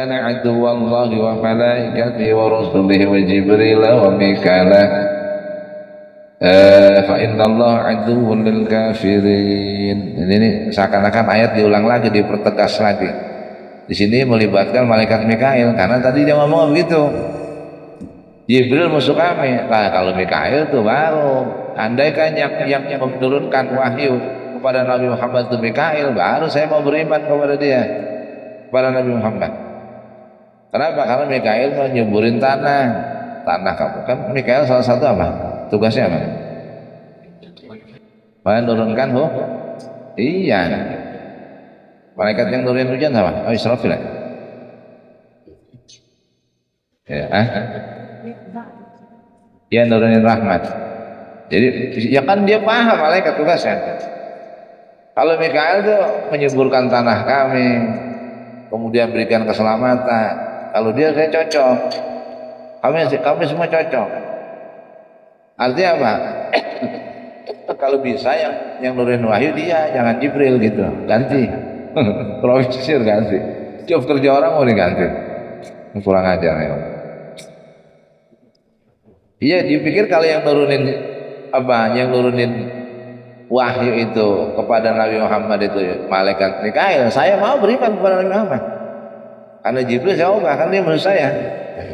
kana aduwallahi wa malaikatihi wa rusulihi wa jibril wa mikala fa innallaha aduwwun lil kafirin. Ini seakan-akan ayat diulang lagi, dipertegas lagi. Di sini melibatkan malaikat Mikail karena tadi dia ngomong begitu. Jibril musuh kami. Nah, kalau Mikail itu baru. Andaikan yang menurunkan wahyu kepada Nabi Muhammad itu Mikail, baru saya mau beriman kepada dia, kepada Nabi Muhammad. Kenapa? Karena Mikail mau nyuburin tanah kamu. Kan Mikail salah satu apa? Tugasnya apa? Menurunkan iya. Malaikat yang nurunin hujan apa? Oh, Israfil ya? Dia nurunin rahmat. Jadi ya kan dia paham malaikat tugasnya. Kalau Mikael itu menyuburkan tanah kami, kemudian berikan keselamatan. Kalau dia saya cocok. Kami semua cocok. Artinya apa? Kalau bisa yang nurunin wahyu dia, jangan Jibril gitu. Ganti. Profesor ganti. Job kerja orang mau diganti. Kurang ajar ya. Iya, dipikir kalau yang nurunin wahyu itu kepada Nabi Muhammad itu malaikat Mikail, saya mau beriman kepada Nabi Muhammad. Karena Jibril saya kan dia menurut saya.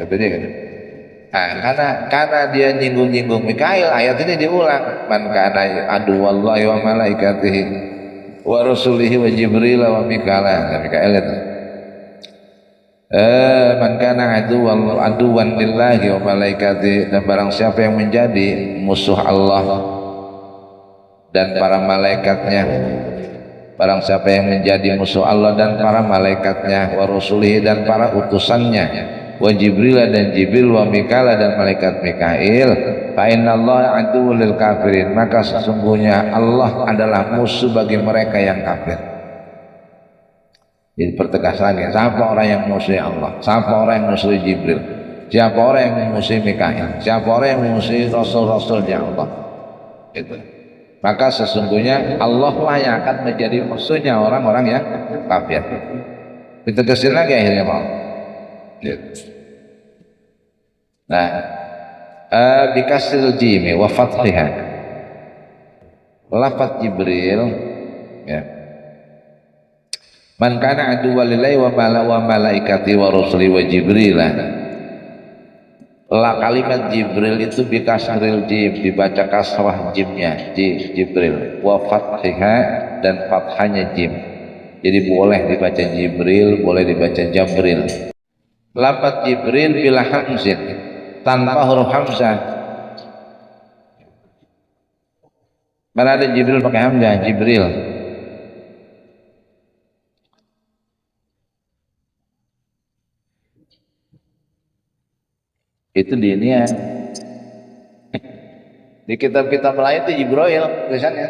Kata dia kan. Nah, karena dia nyinggung-nyinggung Mikail, ayat ini diulang. Man kana aduwallahi wa malaikatihi wa rusulihi wa jibril wa mikala. Mikail itu. Man kana aduwan lillahi wa malaikatihi, dan barang siapa yang menjadi musuh Allah dan para malaikatnya, barang siapa yang menjadi musuh Allah dan para malaikatnya, wa rusulihi dan para utusannya, wa jibril dan jibril, wa mikala dan malaikat Mikail, fa innallaha aduwwul lil kafirin, maka sesungguhnya Allah adalah musuh bagi mereka yang kafir. Jadi pertegas lagi, siapa orang yang musuhi Allah, siapa orang yang musuhi Jibril, siapa orang yang musuhi Mikail, siapa orang yang musuhi Rasul-Rasulnya Allah, itu. Maka sesungguhnya Allah lah yang akan menjadi musuhnya orang-orang yang kafir. Ditegasin lagi akhirnya mau. Nah, bikasril jimi wa fathiha, lafaz Jibril, ya. Man kana aduwwan lillahi wa malaikati wa rusuli wa jibril. Kalimat Jibril itu bikasril jim, dibaca kasrah jimnya, Jibril, wa fathiha dan fathanya jim. Jadi boleh dibaca Jibril, boleh dibaca Jabril. Lafaz Jibril bila hamzin, tanpa huruf hamzah. Mana ada Jibril pakai hamzah? Jibril. Itu di ini ya. Di kitab-kitab Melayu itu Jibril tulisannya.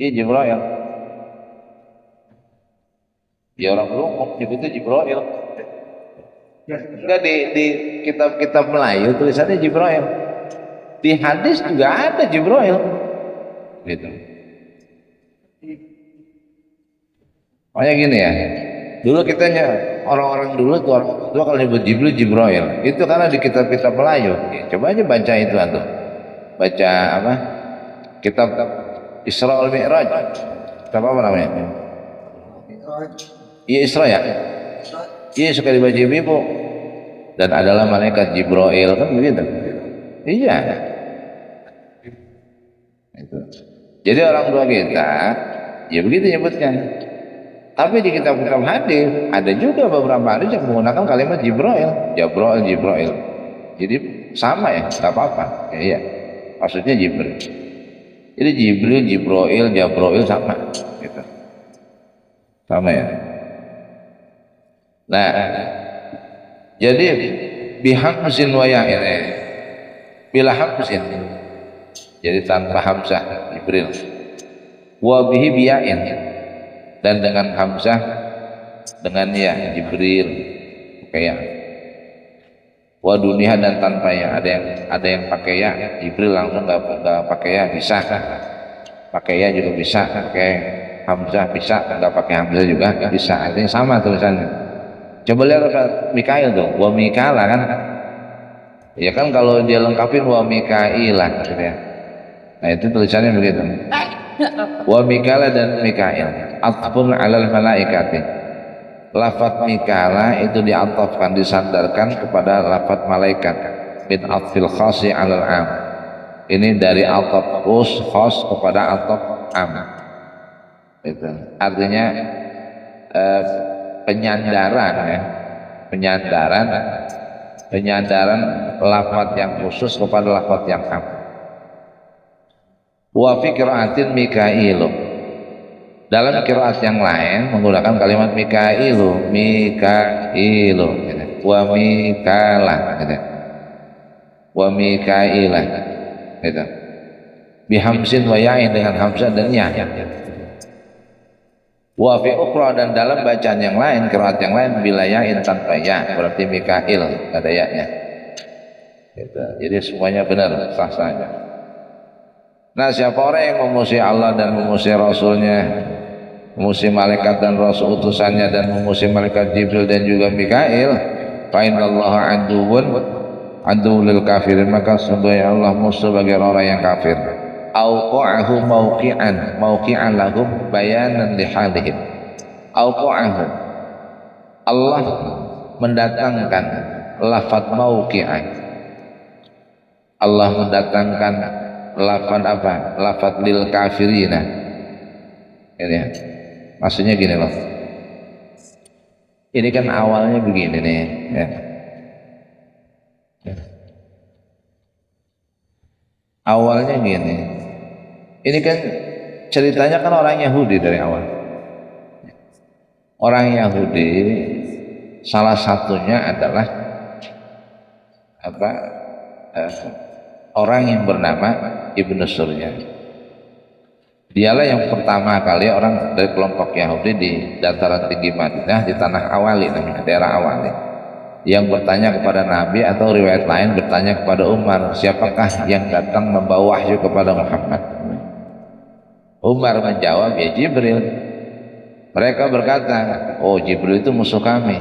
Iya Jibril. Ya orang belum nyebutnya Jibril. Enggak di kitab-kitab Melayu tulisannya Jibril. Di hadis juga ada Jibril. Gitu. Makanya gini ya, dulu orang-orang dulu tuh orang tua kalau nyebut Jibril itu karena di kitab-kitab Melayu. Coba aja baca itu tuh, baca apa? Kitab Isra wal Mi'raj. Kitab apa namanya? Iya Isra ya. Iya suka dibaca ibu. Dan adalah malaikat Jibril kan begitu. Iya. Itu. Jadi orang tua kita ya begitu nyebutnya. Tapi di kitab-kitab hadis ada juga beberapa hadis yang menggunakan kalimat Jibril. Jadi sama ya, nggak apa-apa. Ya, iya. Maksudnya Jibril. Jadi Jibril sama. Gitu. Sama ya. Nah, jadi bihamzin wa ya'in. Bila hamzin. Jadi tanpa hamzah Jibril. Wa bihi biya'in. Dan dengan hamzah dengan ya Jibril kayak wa dunia dan tanpa ya, ada yang pakai ya Jibril langsung nggak pakai ya bisa. pakai ya juga bisa, pakai hamzah bisa, enggak pakai hamzah juga bisa, artinya sama tulisannya. Coba lihat Mikail tuh, wa Mikala kan, ya kan kalau dia lengkapin wa Mikailah gitu ya. Nah itu tulisannya begitu, wa Mikala dan Mikail, atfun alal malaikati. Lafaz Mikala itu diatofkan, disandarkan kepada lafaz malaikat, min atfil khasi alal am. Ini dari ataf khas kepada ataf am. Itu artinya penyandaran ya, penyandaran lafaz yang khusus kepada lafaz yang am. Wa fi qiraatin Mikailu, dalam qiraat yang lain menggunakan kalimat Mikailu gitu. Wa Mikala gitu. Wa Mikailah gitu. Bihamsin wa ya'in, dengan hamzah dan ya. Wa fi ukhra, dan dalam bacaan yang lain, qiraat yang lain bila ya'in tanpa ya, berarti Mikail ada ya-nya. Gitu. Jadi semuanya benar, sah saja. Nah, siapa orang yang memuji Allah dan memuji Rasulnya, memuji malaikat dan rasul utusannya, dan memuji malaikat Jibril dan juga Mikail, fa innallaha aduwwun lil kafirin, maka sesungguhnya Allah musuh bagi orang yang kafir. Auqa'ahu mauqi'an lahum bayanan li halihim. Auqa'ahu, Allah mendatangkan lafaz mauqi'an, Allah mendatangkan lafaz apa? Lafaz lil kafirina. Ini ya. Maksudnya gini loh. Ini kan awalnya begini nih ya. Awalnya gini. Ini kan ceritanya kan orang Yahudi dari awal. Orang Yahudi salah satunya adalah apa? Orang yang bernama Ibnu Surya. Dialah yang pertama kali orang dari kelompok Yahudi di dataran tinggi Madinah, di tanah Awali, namanya daerah Awali, yang bertanya kepada Nabi, atau riwayat lain bertanya kepada Umar, siapakah yang datang membawa wahyu kepada Muhammad? Umar menjawab, ya Jibril. Mereka berkata, oh Jibril itu musuh kami.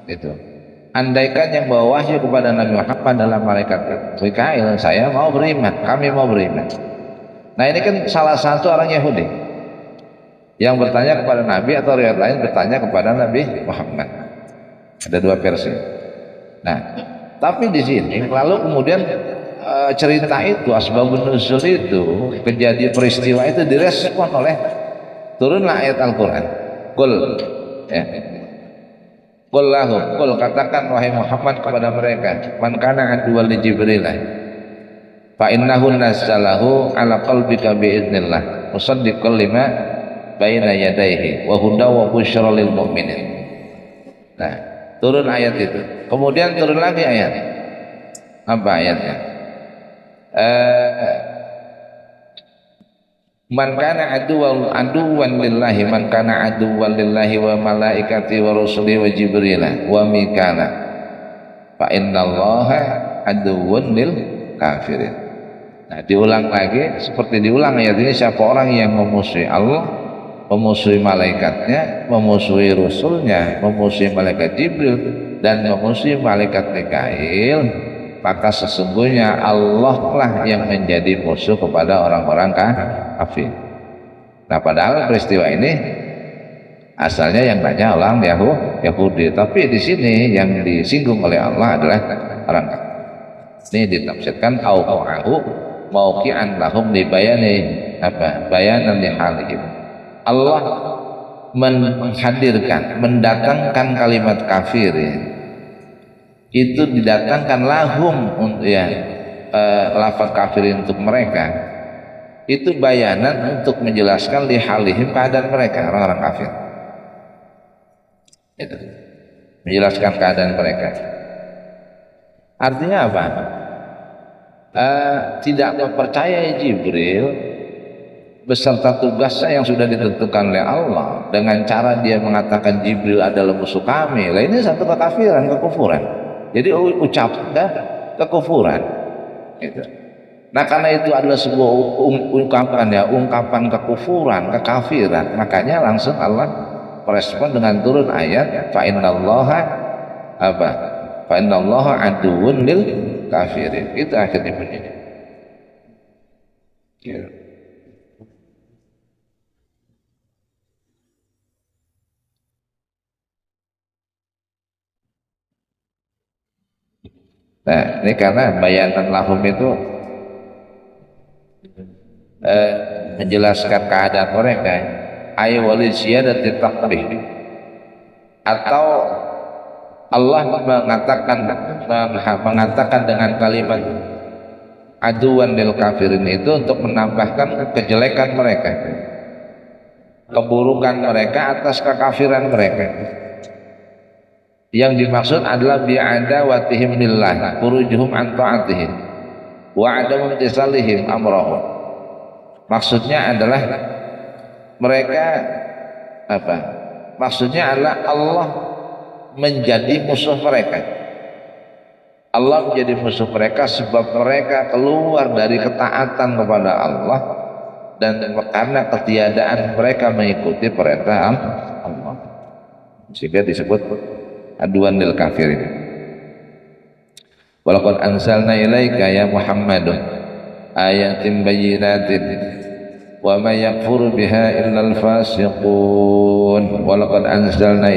Itu. Andaikan yang bawa wahyu kepada Nabi Muhammad adalah malaikat Mikail, saya mau beriman, kami mau beriman. Nah ini kan salah satu orang Yahudi yang bertanya kepada Nabi, atau riwayat lain bertanya kepada Nabi Muhammad. Ada dua versi. Nah, tapi di sini lalu kemudian cerita itu, asbabun nuzul itu, kejadian peristiwa itu direspon oleh turunlah ayat Al-Quran. Qul ya. Qul lahum, qul katakan wahai Muhammad kepada mereka, man kana aduwwal li Jibril fa innahu nazzalahu ala qalbika biiznillah musaddiqan lima baina yadayhi wa hudaw wa busyra lil mu'minin. Nah, turun ayat itu. Kemudian turun lagi ayat. Apa ayatnya? Man kana aduwan lillahi, man kana aduwan lillahi wa malaikati wa rusuli wa jibril wa mikala fa innallaha aduwwun lil kafirin. Nah, diulang lagi seperti diulang ayat ini, siapa orang yang memusuhi Allah, memusuhi malaikatnya, memusuhi rasulnya, memusuhi malaikat Jibril dan memusuhi malaikat Mikail, maka sesungguhnya Allah lah yang menjadi musuh kepada orang-orang kafir. Nah, padahal peristiwa ini asalnya yang tanya orang Yahudi, tapi di sini yang disinggung oleh Allah adalah orang kafir. Ini ditafsirkan auqa'ahu mauqi'an lahum li bayani apa? Bayanan li halihim. Allah menghadirkan, mendatangkan kalimat kafirin itu didatangkan lahum untuk ya lafaz kafirin untuk mereka, itu bayanan untuk menjelaskan li halihim, keadaan mereka orang-orang kafir. Itu menjelaskan keadaan mereka. Artinya apa? Tidak mempercayai Jibril beserta tugasnya yang sudah ditentukan oleh Allah dengan cara dia mengatakan Jibril adalah musuh kami. Lah ini satu kekafiran, kekufuran. Jadi ucap dah kekufuran. Gitu. Nah karena itu adalah sebuah ungkapan ya, ungkapan kekufuran, kekafiran, makanya langsung Allah merespon dengan turun ayat fa innallaha apa? Fa innallaha aduwwun lil kafirin. Itu akhirnya bunyinya. Ya. Nah, ini karena bayanan lahum itu menjelaskan keadaan mereka ay wali ziyadati taqbih, atau Allah mengatakan dengan kalimat aduan lil kafirin itu untuk menambahkan kejelekan mereka, keburukan mereka atas kekafiran mereka. Yang dimaksud adalah bi'adawatihim lillah furujuhum an ta'atihim wa adamu imtisalihim amrahum. Maksudnya adalah mereka apa? Maksudnya adalah Allah menjadi musuh mereka. Allah menjadi musuh mereka sebab mereka keluar dari ketaatan kepada Allah dan karena ketiadaan mereka mengikuti perintah Allah, sehingga disebut aduan lil kafirin. Walaqad anzalna ilaika ya Muhammadun ayatin bayyinatin wa ma yakfuru biha illal fasiqun. Walaqad anzalna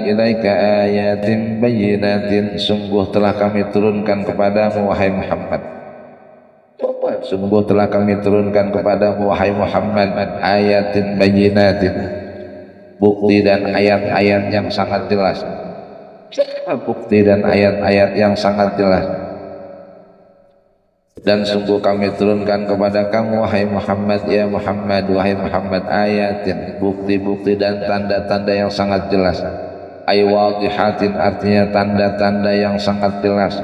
ilaika ayatin bayyinatin, sungguh telah kami turunkan kepadamu wahai Muhammad. Sungguh telah kami turunkan kepadamu wahai Muhammad ayatin bayyinatin, bukti dan ayat-ayat yang sangat jelas. Bukti dan ayat-ayat yang sangat jelas. Dan sungguh kami turunkan kepada kamu wahai Muhammad, ya Muhammad, wahai Muhammad, ayatin, bukti-bukti dan tanda-tanda yang sangat jelas. Ay wadihatin, artinya tanda-tanda yang sangat jelas.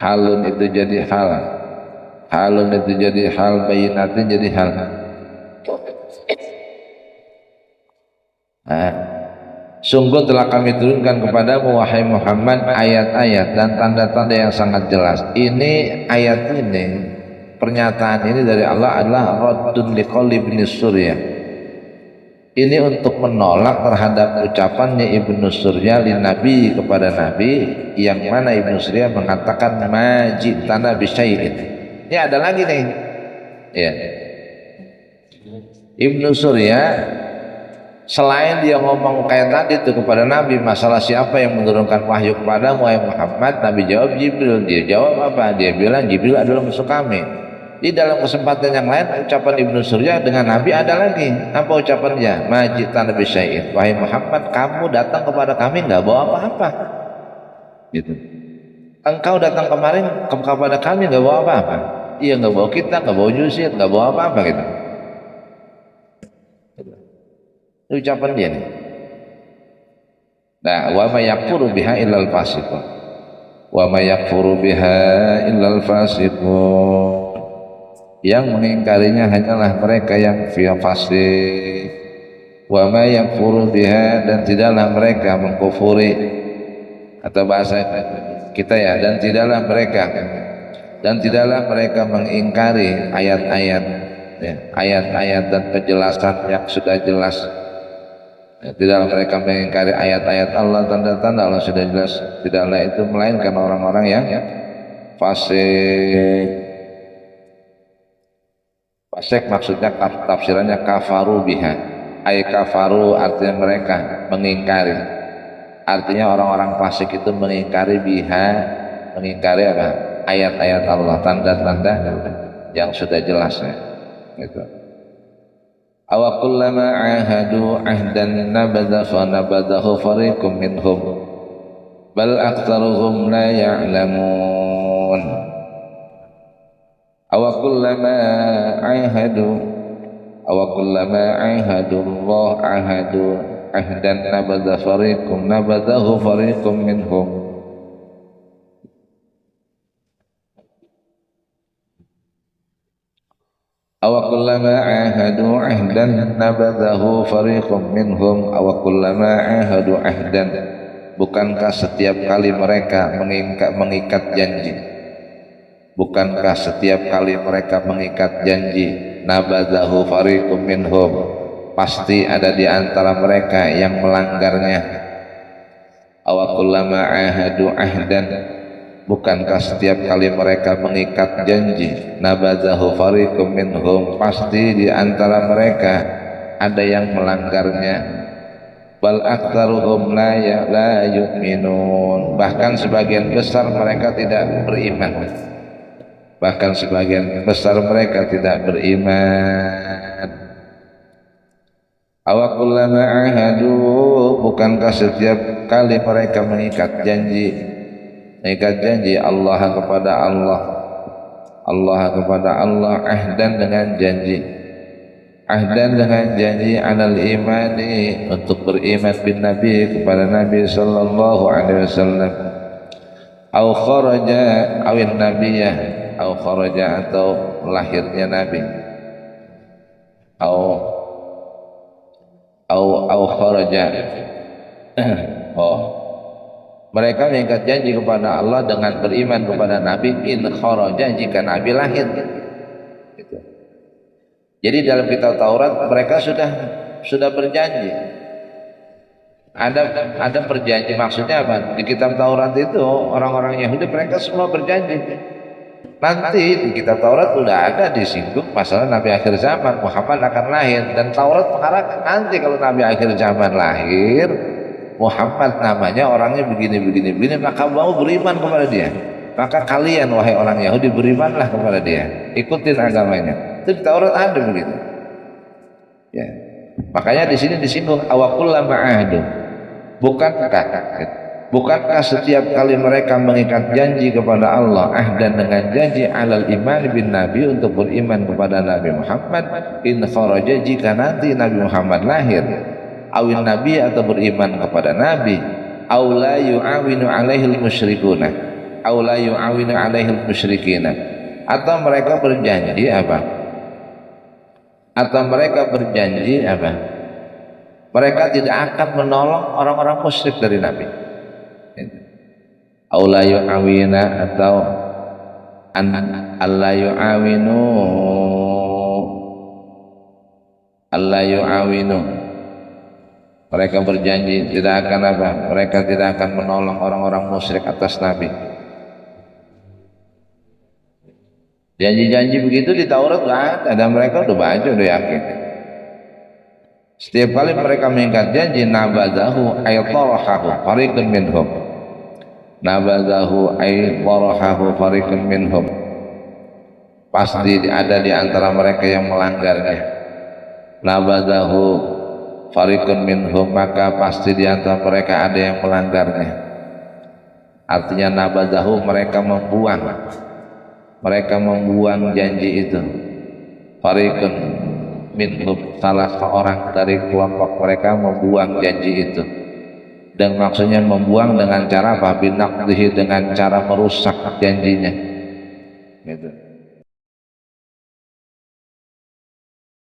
Halun itu jadi hal, halun itu jadi hal, bayinatin jadi hal. Sungguh telah kami turunkan kepadamu wahai Muhammad ayat-ayat dan tanda-tanda yang sangat jelas. Ini ayat ini, pernyataan ini dari Allah adalah raddun liqauli ibn Surya. Ini untuk menolak terhadap ucapannya Ibnu Surya lin Nabi, kepada Nabi, yang mana Ibnu Surya mengatakan majitana bisyai'in. Ini ada lagi nih. Ya. Ibnu Surya selain dia ngomong kayak tadi itu kepada Nabi, masalah siapa yang menurunkan wahyu kepadamu wahai Muhammad, Nabi jawab Jibril. Dia jawab apa? Dia bilang Jibril adalah musuh kami. Di dalam kesempatan yang lain ucapan Ibnu Surya dengan Nabi ada lagi. Apa ucapannya? Majitan Nabi Syai'id, wahai Muhammad, kamu datang kepada kami nggak bawa apa-apa. Gitu. Engkau datang kemarin kepada kami nggak bawa apa-apa. Iya, nggak bawa kita, nggak bawa jusir, nggak bawa apa-apa gitu. Ucapan dia nih. Nah, wa may yakfuru biha illal fasiqun. Wa may yakfuru biha illal fasiqun. Yang mengingkarinya hanyalah mereka yang fasik. Wa may yakfuru biha, dan tidaklah mereka mengkufuri, atau bahasa kita ya, dan tidaklah mereka mengingkari ayat-ayat ya, ayat-ayat dan penjelasan yang sudah jelas. Tidaklah mereka mengingkari ayat-ayat Allah, tanda-tanda Allah sudah jelas. Tidaklah itu melainkan orang-orang yang fasik. Fasik maksudnya tafsirannya kafaru biha. Ay kafaru artinya mereka mengingkari. Artinya orang-orang fasik itu mengingkari biha, mengingkari apa? Ayat-ayat Allah, tanda-tanda yang sudah jelas ya. Gitu. Awa kullama ahadu ahdan nabadha fa nabadahu fariqum minhum bal aktsaruhum la ya'lamun. Awa kullama ahadu Allah ahadu ahdan nabadha fariqum nabadahu fariqum minhum. Aw kullama ahadu ahdan nabadahu fariqum minhum aw kullama ahadu ahdan, bukankah setiap kali mereka mengikat janji, bukankah setiap kali mereka mengikat janji, nabadzahu fariqum minhum, pasti ada di antara mereka yang melanggarnya. Awakullama ahadu ahdan, bukankah setiap kali mereka mengikat janji, nabadzahu fariqum minhum, pasti di antara mereka ada yang melanggarnya. Bal aktsaruhum la yu'minun, bahkan sebagian besar mereka tidak beriman, bahkan sebagian besar mereka tidak beriman. Awakullama ahadu, bukankah setiap kali mereka mengikat janji Allah kepada Allah, Allah kepada Allah, ahdan dengan janji, ahdan dengan janji alal imani, untuk beriman bin Nabi, kepada Nabi sallallahu alaihi wasallam. Au kharaja awin nabiyah, au kharaja atau lahirnya Nabi, au kharaja. Mereka mengikat janji kepada Allah dengan beriman kepada Nabi in kharaja, jika Nabi lahir. Jadi dalam kitab Taurat mereka sudah berjanji. Ada perjanji, maksudnya apa? Di kitab Taurat itu orang-orang Yahudi mereka semua berjanji. Nanti di kitab Taurat sudah ada disinggung masalah Nabi akhir zaman, Muhammad akan lahir, dan Taurat mengarahkan nanti kalau Nabi akhir zaman lahir, Muhammad namanya orangnya begini, maka mau beriman kepada dia. Maka kalian wahai orang Yahudi berimanlah kepada dia, ikutin agamanya. Itu di Taurat ada begitu. Ya. Makanya di sini disinggung awakullama ahadu, bukankah setiap kali mereka mengikat janji kepada Allah, ahdan dengan janji alal iman bin Nabi, untuk beriman kepada Nabi Muhammad, in kharaja, jika nanti Nabi Muhammad lahir, awin Nabi, atau beriman kepada Nabi, aw la yu'awinu alaihil musyrikuna, aw la yu'awinu alaihil musyrikina, atau mereka berjanji apa? Atau mereka berjanji apa? Mereka tidak akan menolong orang-orang musyrik dari Nabi. Aw la yu'awina, atau alla yu'awinu, alla yu'awinu, mereka berjanji tidak akan apa? Mereka tidak akan menolong orang-orang musyrik atas Nabi. Janji-janji begitu di Taurat nggak ada, dan mereka udah baca, udah yakin. Setiap kali mereka mengikat janji, nabadzahu ay tarahahu fariqun minhum, nabadzahu ay tarahahu fariqun minhum, pasti ada di antara mereka yang melanggarnya. Nabadzahu fariqun minhum, maka pasti di antara mereka ada yang melanggarnya. Artinya nabadzahu, mereka membuang janji itu. Fariqun minhum, salah seorang dari kelompok mereka membuang janji itu. Dan maksudnya membuang dengan cara apa? Binaqdihi, dengan cara merusak janjinya. Gitu.